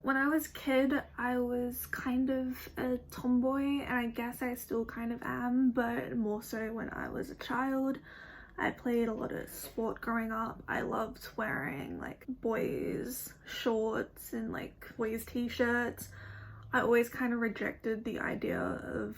When I was a kid, I was kind of a tomboy, and I guess I still kind of am, but more so when I was a child. I played a lot of sport growing up. I loved wearing like boys shorts and like boys t-shirts. I always kind of rejected the idea of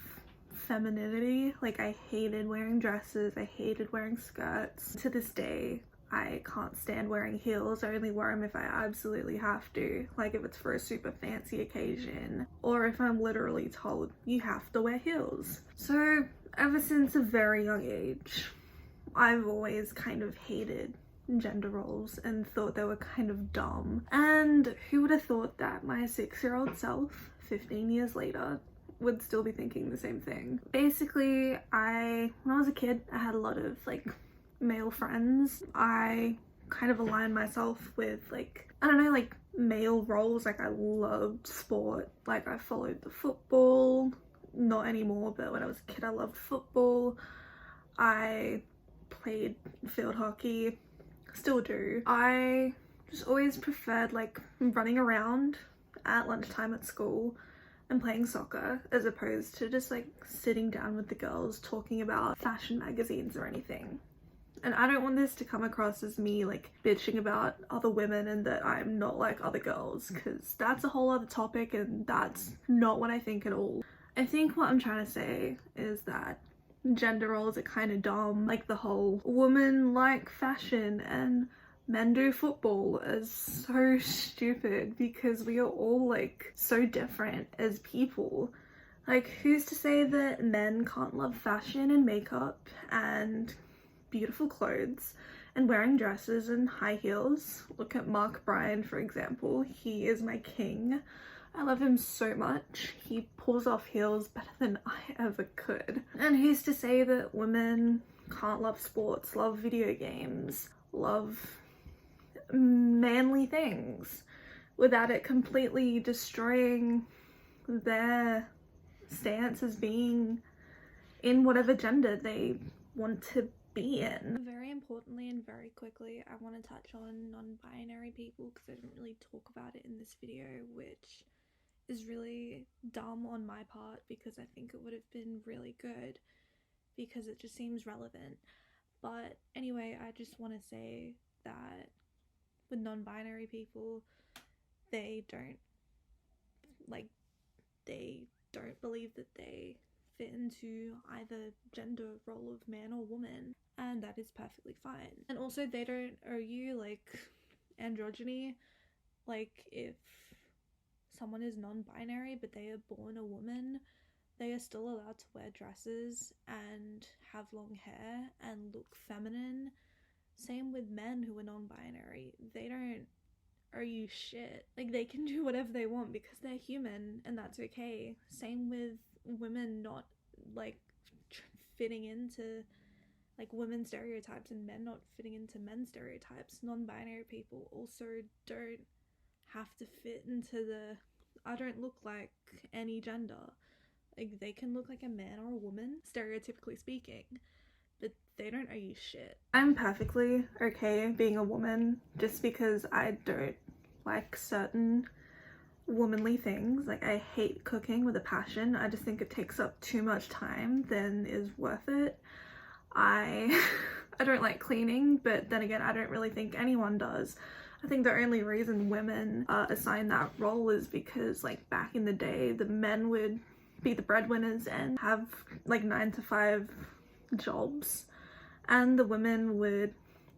femininity. Like, I hated wearing dresses, I hated wearing skirts. To this day, I can't stand wearing heels. I only wear them if I absolutely have to, like if it's for a super fancy occasion, or if I'm literally told you have to wear heels. So ever since a very young age, I've always kind of hated gender roles and thought they were kind of dumb. And who would have thought that my 6-year-old self, 15 years later, would still be thinking the same thing. Basically, when I was a kid, I had a lot of like male friends. I kind of aligned myself with like, I don't know, like male roles. Like, I loved sport. Like, I followed the football, not anymore, but when I was a kid I loved football. I played field hockey, still do. I just always preferred like running around at lunchtime at school and playing soccer, as opposed to just like sitting down with the girls talking about fashion magazines or anything. And I don't want this to come across as me like bitching about other women and that I'm not like other girls, because that's a whole other topic and that's not what I think at all. I think what I'm trying to say is that gender roles are kind of dumb. Like, the whole women like fashion and men do football is so stupid, because we are all like so different as people. Like, who's to say that men can't love fashion and makeup and beautiful clothes and wearing dresses and high heels? Look at Mark Bryan, for example. He is my king. I love him so much. He pulls off heels better than I ever could. And who's to say that women can't love sports, love video games, love manly things, without it completely destroying their stance as being in whatever gender they want to be in. Very importantly and very quickly, I want to touch on non-binary people, because I didn't really talk about it in this video, which is really dumb on my part, because I think it would have been really good, because it just seems relevant. But anyway, I just want to say that with non-binary people, they don't believe that they fit into either gender role of man or woman, and that is perfectly fine. And also, they don't owe you like androgyny. Like, if someone is non-binary but they are born a woman, they are still allowed to wear dresses and have long hair and look feminine. Same with men who are non-binary. They don't owe you shit. Like, they can do whatever they want because they're human, and that's okay. Same with women not like fitting into like women stereotypes and men not fitting into men stereotypes. Non-binary people also don't have to fit into the I don't look like any gender. Like, they can look like a man or a woman, stereotypically speaking, but they don't owe you shit. I'm perfectly okay being a woman just because I don't like certain womanly things. Like, I hate cooking with a passion. I just think it takes up too much time than is worth it. I don't like cleaning, but then again, I don't really think anyone does. I think the only reason women assign that role is because, like, back in the day, the men would be the breadwinners and have like 9-to-5 jobs, and the women would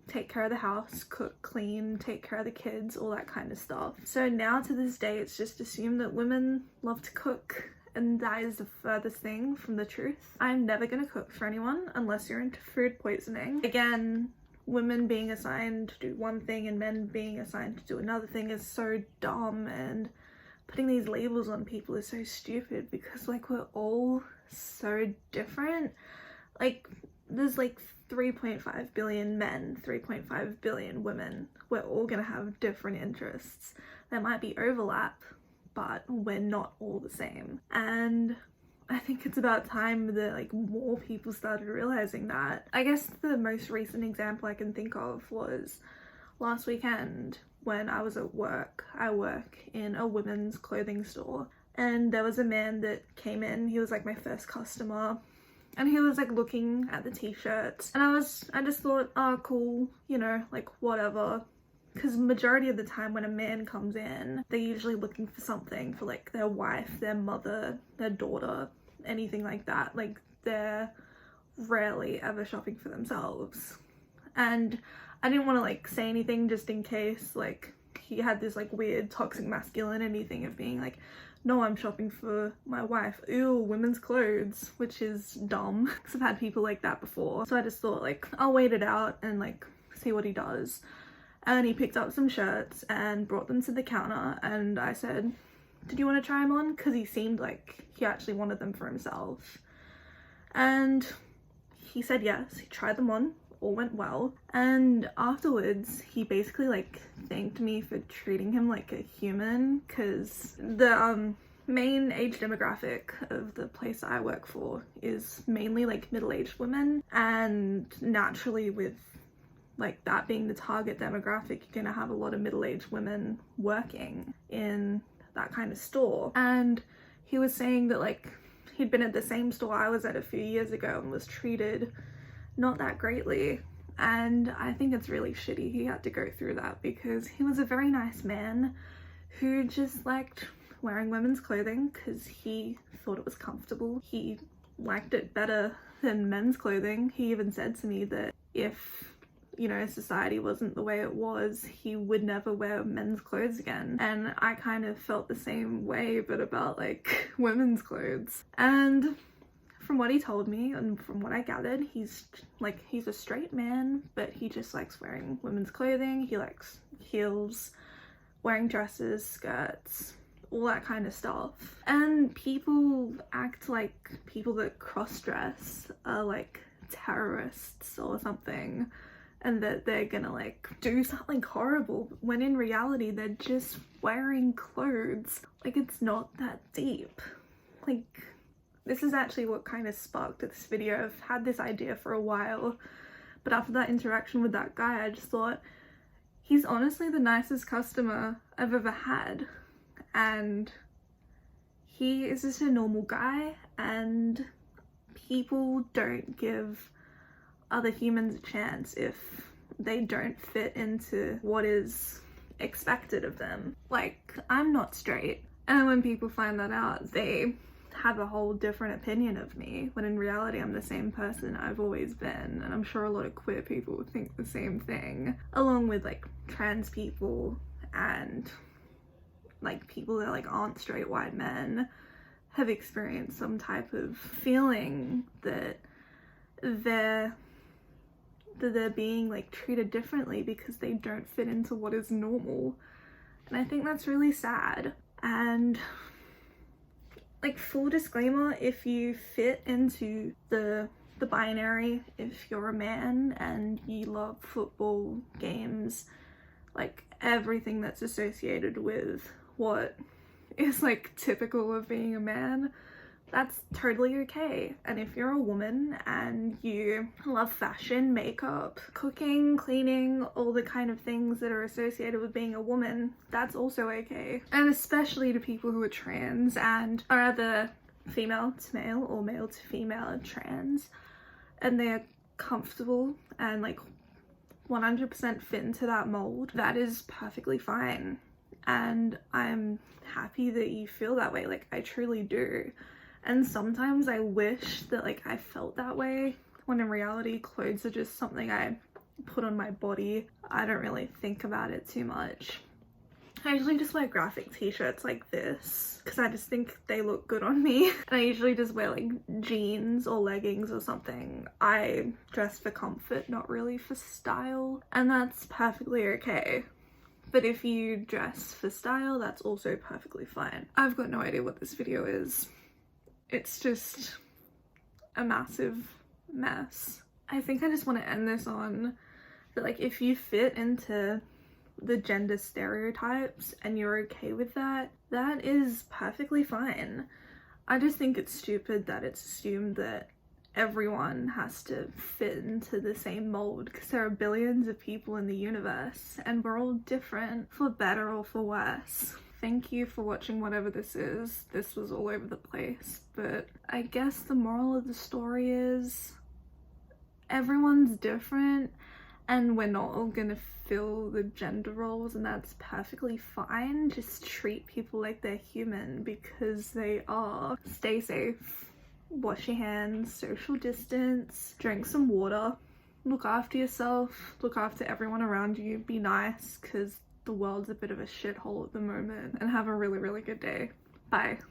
take care of the house, cook, clean, take care of the kids, all that kind of stuff. So now to this day, it's just assumed that women love to cook, and that is the furthest thing from the truth. I'm never gonna cook for anyone unless you're into food poisoning. Again, women being assigned to do one thing and men being assigned to do another thing is so dumb, and putting these labels on people is so stupid, because like, we're all so different. Like, there's like 3.5 billion men, 3.5 billion women. We're all gonna have different interests. There might be overlap, but we're not all the same. And I think it's about time that like more people started realizing that. I guess the most recent example I can think of was last weekend. when I was at work. I work in a women's clothing store, and there was a man that came in. He was like my first customer, and he was like looking at the t-shirts, and I just thought, oh cool, you know, like whatever. Because majority of the time when a man comes in, they're usually looking for something for like their wife, their mother, their daughter, anything like that. Like they're rarely ever shopping for themselves. And I didn't want to like say anything just in case like he had this like weird toxic masculinity thing of being like, no, I'm shopping for my wife, ew, women's clothes, which is dumb because I've had people like that before. So I just thought like, I'll wait it out and like see what he does. And he picked up some shirts and brought them to the counter, and I said, did you want to try them on? Because he seemed like he actually wanted them for himself. And he said yes, he tried them on, all went well. And afterwards, he basically like thanked me for treating him like a human, because the main age demographic of the place I work for is mainly like middle-aged women, and naturally with like that being the target demographic, you're gonna have a lot of middle-aged women working in that kind of store. And he was saying that like he'd been at the same store I was at a few years ago and was treated not that greatly. And I think it's really shitty he had to go through that, because he was a very nice man who just liked wearing women's clothing because he thought it was comfortable. He liked it better than men's clothing. He even said to me that if, you know, society wasn't the way it was, he would never wear men's clothes again. And I kind of felt the same way, but about like women's clothes. And from what he told me and from what I gathered, he's a straight man, but he just likes wearing women's clothing. He likes heels, wearing dresses, skirts, all that kind of stuff. And people act like people that cross-dress are like terrorists or something, and that they're gonna like do something horrible, when in reality they're just wearing clothes. Like, it's not that deep. Like, this is actually what kind of sparked this video. I've had this idea for a while, but after that interaction with that guy, I just thought, he's honestly the nicest customer I've ever had, and he is just a normal guy, and people don't give other humans a chance if they don't fit into what is expected of them. Like, I'm not straight, and when people find that out, they have a whole different opinion of me, when in reality I'm the same person I've always been. And I'm sure a lot of queer people would think the same thing, along with like trans people and like people that like aren't straight white men have experienced some type of feeling that they're being like treated differently because they don't fit into what is normal. And I think that's really sad. And like, full disclaimer, if you fit into the binary, if you're a man and you love football, games, like everything that's associated with what is like typical of being a man, that's totally okay. And if you're a woman and you love fashion, makeup, cooking, cleaning, all the kind of things that are associated with being a woman, that's also okay. And especially to people who are trans and are either female to male or male to female and trans, and they're comfortable and like 100% fit into that mold, that is perfectly fine. And I'm happy that you feel that way. Like, I truly do. And sometimes I wish that like I felt that way, when in reality clothes are just something I put on my body. I don't really think about it too much. I usually just wear graphic t-shirts like this because I just think they look good on me. And I usually just wear like jeans or leggings or something. I dress for comfort, not really for style, and that's perfectly okay. But if you dress for style, that's also perfectly fine. I've got no idea what this video is. It's just a massive mess. I think I just want to end this on that, like, if you fit into the gender stereotypes and you're okay with that, that is perfectly fine. I just think it's stupid that it's assumed that everyone has to fit into the same mold because there are billions of people in the universe and we're all different, for better or for worse. Thank you for watching whatever this is. This was all over the place, but I guess the moral of the story is everyone's different and we're not all gonna fill the gender roles, and that's perfectly fine. Just treat people like they're human because they are. Stay safe. Wash your hands, social distance, drink some water, look after yourself, look after everyone around you, be nice because the world's a bit of a shithole at the moment, and have a really, really good day. Bye.